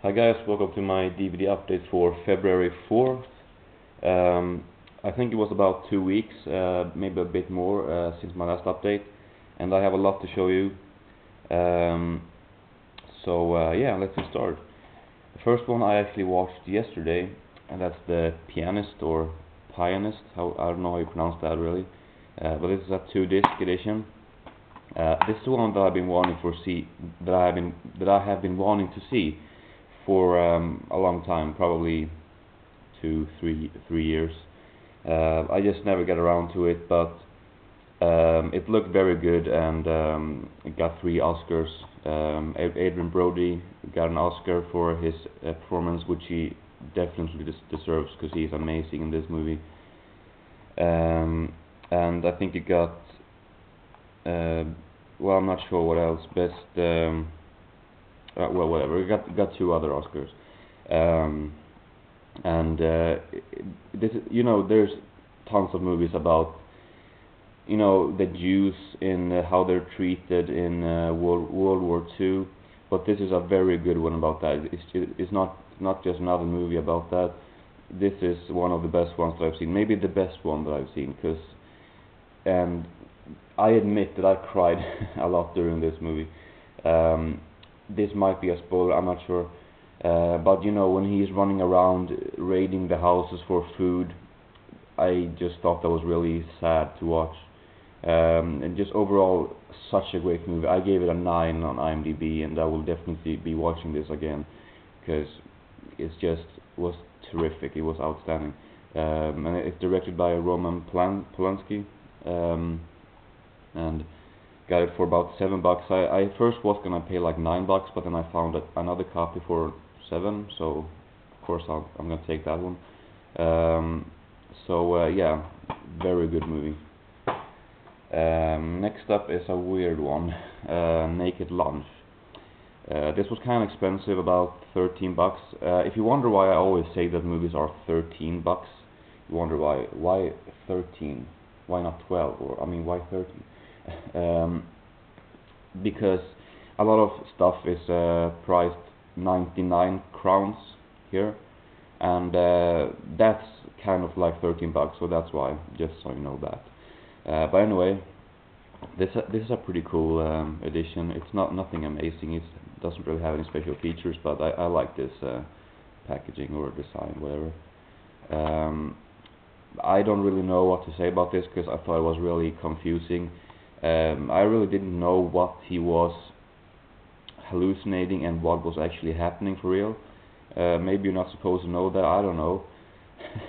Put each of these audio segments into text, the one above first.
Hi guys, welcome to my DVD update for February 4th. I think it was about 2 weeks, maybe a bit more since my last update, and I have a lot to show you. Yeah, let's get started. The first one I actually watched yesterday, and that's The Pianist or Pianist. I don't know how you pronounce that really, but this is a 2-disc edition. This is the one that I've been wanting that I have been wanting to see for a long time, probably 3 years. I just never get around to it, but it looked very good, and it got 3 Oscars. Adrien Brody got an Oscar for his performance, which he definitely deserves because he's amazing in this movie. And I think it got, well, I'm not sure what else, best. Well, whatever. We got 2 other Oscars, this, there's tons of movies about, the Jews in how they're treated in World War II, but this is a very good one about that. It's not just another movie about that. This is one of the best ones that I've seen, maybe the best one that I've seen, and I admit that I cried a lot during this movie. This might be a spoiler, I'm not sure, but when he's running around raiding the houses for food, I just thought that was really sad to watch, and just overall such a great movie. I gave it a 9 on IMDb, and I will definitely be watching this again because was terrific. It was outstanding, and it's directed by Roman Polanski, and got it for about $7. I first was gonna pay like $9, but then I found another copy for 7, so of course I'm gonna take that one. Yeah, very good movie. Next up is a weird one, Naked Lunch. This was kind of expensive, about $13. If you wonder why I always say that movies are $13, you wonder why 13? Why not 12? Or why 13? Because a lot of stuff is priced 99 crowns here, and that's kind of like $13, so that's why, just so you know that. But anyway, this is a pretty cool edition. It's nothing amazing. It doesn't really have any special features, but I like this packaging or design, whatever. I don't really know what to say about this because I thought it was really confusing. I really didn't know what he was hallucinating and what was actually happening for real. Maybe you're not supposed to know that, I don't know.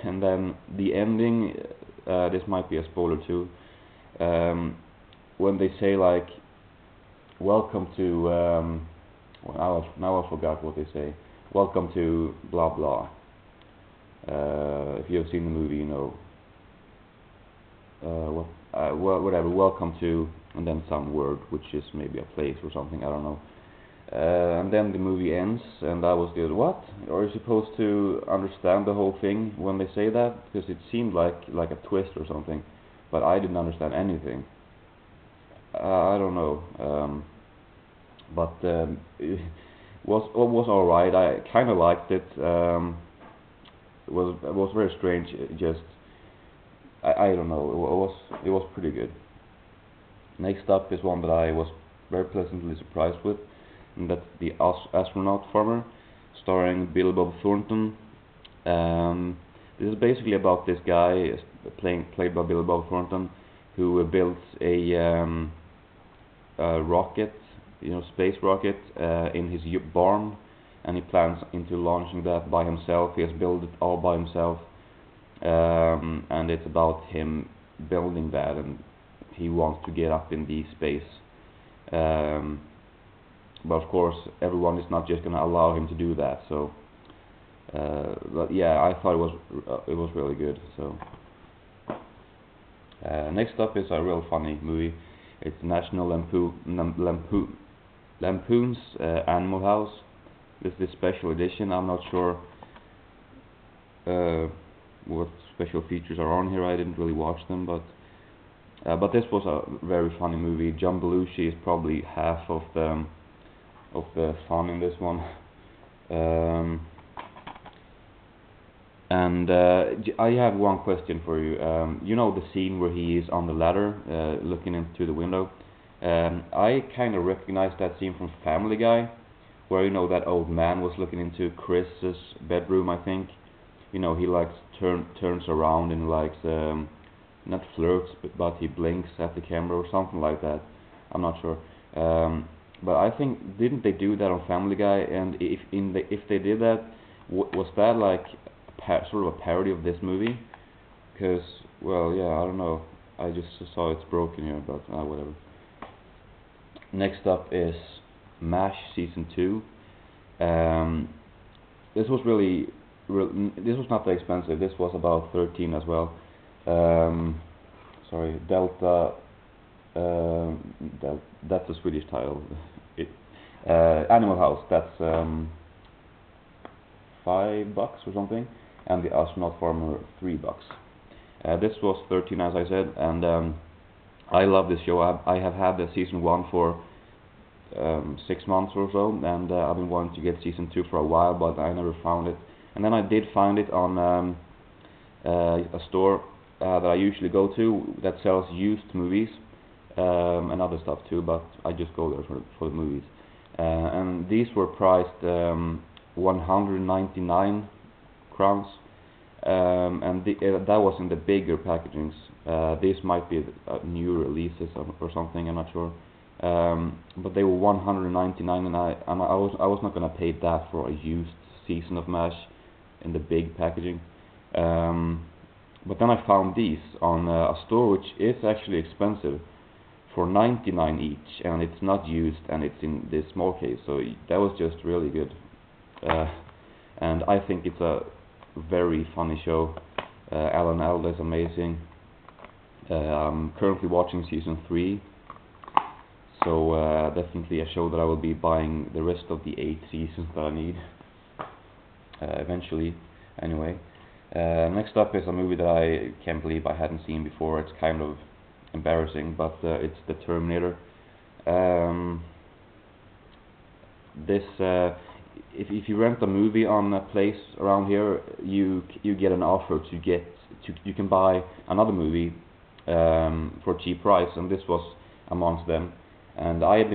And then the ending, this might be a spoiler too, when they say like, welcome to, now I forgot what they say, welcome to blah blah. If you have seen the movie, you know. Whatever, welcome to, and then some word, which is maybe a place or something, I don't know. And then the movie ends, and I was good. What? Are you supposed to understand the whole thing when they say that? Because it seemed like a twist or something, but I didn't understand anything. I don't know. But it was alright. I kind of liked it. It was very strange. Just I don't know. It was pretty good. Next up is one that I was very pleasantly surprised with, and that's the Astronaut Farmer, starring Billy Bob Thornton. This is basically about this guy played by Billy Bob Thornton, who builds a rocket, space rocket, in his barn, and he plans into launching that by himself. He has built it all by himself. And it's about him building that, and he wants to get up in the space. But of course, everyone is not just going to allow him to do that. So, but yeah, I thought it was really good. So, next up is a real funny movie. It's National Lampoons Animal House. This is the special edition. I'm not sure what special features are on here. I didn't really watch them, but this was a very funny movie. John Belushi is probably half of the fun in this one. Um, and I have one question for you. You know the scene where he is on the ladder, looking into the window. I kind of recognize that scene from Family Guy, where you know that old man was looking into Chris's bedroom. I think he likes turns around and likes not flirts, but he blinks at the camera or something like that. I'm not sure. But I think didn't they do that on Family Guy? And if they did that, was that like sort of a parody of this movie? Because well, yeah, I don't know. I just saw it's broken here, but whatever. Next up is MASH season 2. This was this was not that expensive. This was about 13 as well. Sorry, Delta. That's a Swedish title. Animal House. That's $5 or something, and the Astronaut Farmer $3. This was 13, as I said, and I love this show. I have had the season 1 for 6 months or so, and I've been wanting to get season 2 for a while, but I never found it. And then I did find it on a store that I usually go to that sells used movies and other stuff too, but I just go there for the movies. And these were priced 199 crowns, and that was in the bigger packagings. These might be new releases or something, I'm not sure. But they were 199, and I was not gonna pay that for a used season of MASH in the big packaging. But then I found these on a store which is actually expensive, for 99 each, and it's not used, and it's in this small case, so that was just really good. And I think it's a very funny show. Alan Alda is amazing. I'm currently watching season 3, so definitely a show that I will be buying the rest of the 8 seasons that I need eventually. Anyway, next up is a movie that I can't believe I hadn't seen before. It's kind of embarrassing, but it's the Terminator. If you rent a movie on a place around here, you get an offer you can buy another movie for a cheap price, and this was amongst them. And I had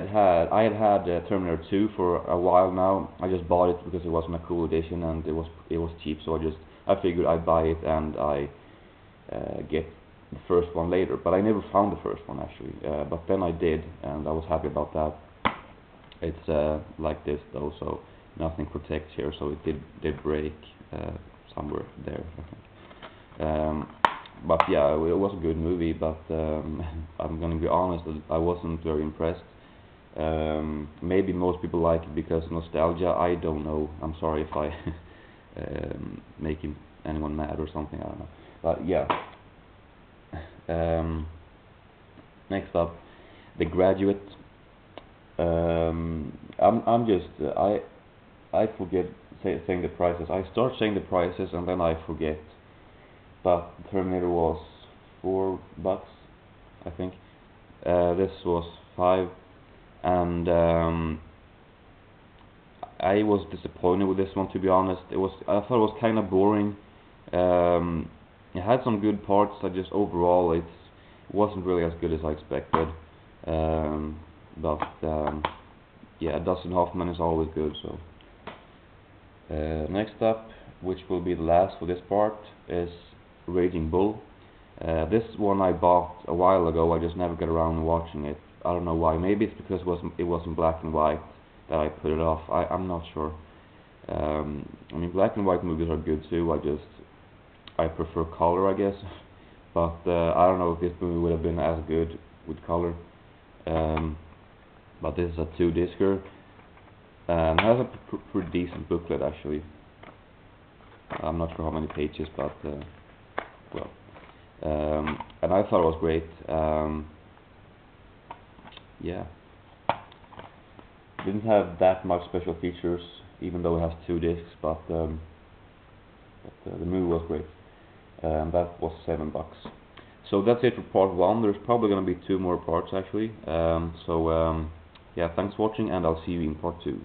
had Terminator 2 for a while now. I just bought it because it wasn't a cool edition and it was cheap, so I figured I'd buy it and I get the first one later. But I never found the first one actually. But then I did, and I was happy about that. It's like this though, so nothing protects here, so it did break somewhere there, I think. But yeah, it was a good movie, but I'm gonna be honest, I wasn't very impressed. Maybe most people like it because nostalgia, I don't know. I'm sorry if I making anyone mad or something, I don't know. But yeah. Next up, The Graduate. I forget saying the prices. I start saying the prices and then I forget. But Terminator was $4, I think. This was 5, and I was disappointed with this one, to be honest. I thought it was kind of boring. It had some good parts, but just overall it wasn't really as good as I expected. Yeah, Dustin Hoffman is always good. So next up, which will be the last for this part, is Raging Bull. This one I bought a while ago. I just never got around to watching it. I don't know why. Maybe it's because it wasn't black and white that I put it off. I'm not sure. I mean, black and white movies are good too. I prefer color, I guess. But I don't know if this movie would have been as good with color. But this is a 2-discer. It has a pretty decent booklet actually. I'm not sure how many pages, but well. And I thought it was great. Yeah. Didn't have that much special features, even though it has 2 discs, but the movie was great. That was $7. So that's it for part 1. There's probably going to be 2 more parts actually. Yeah, thanks for watching, and I'll see you in part 2.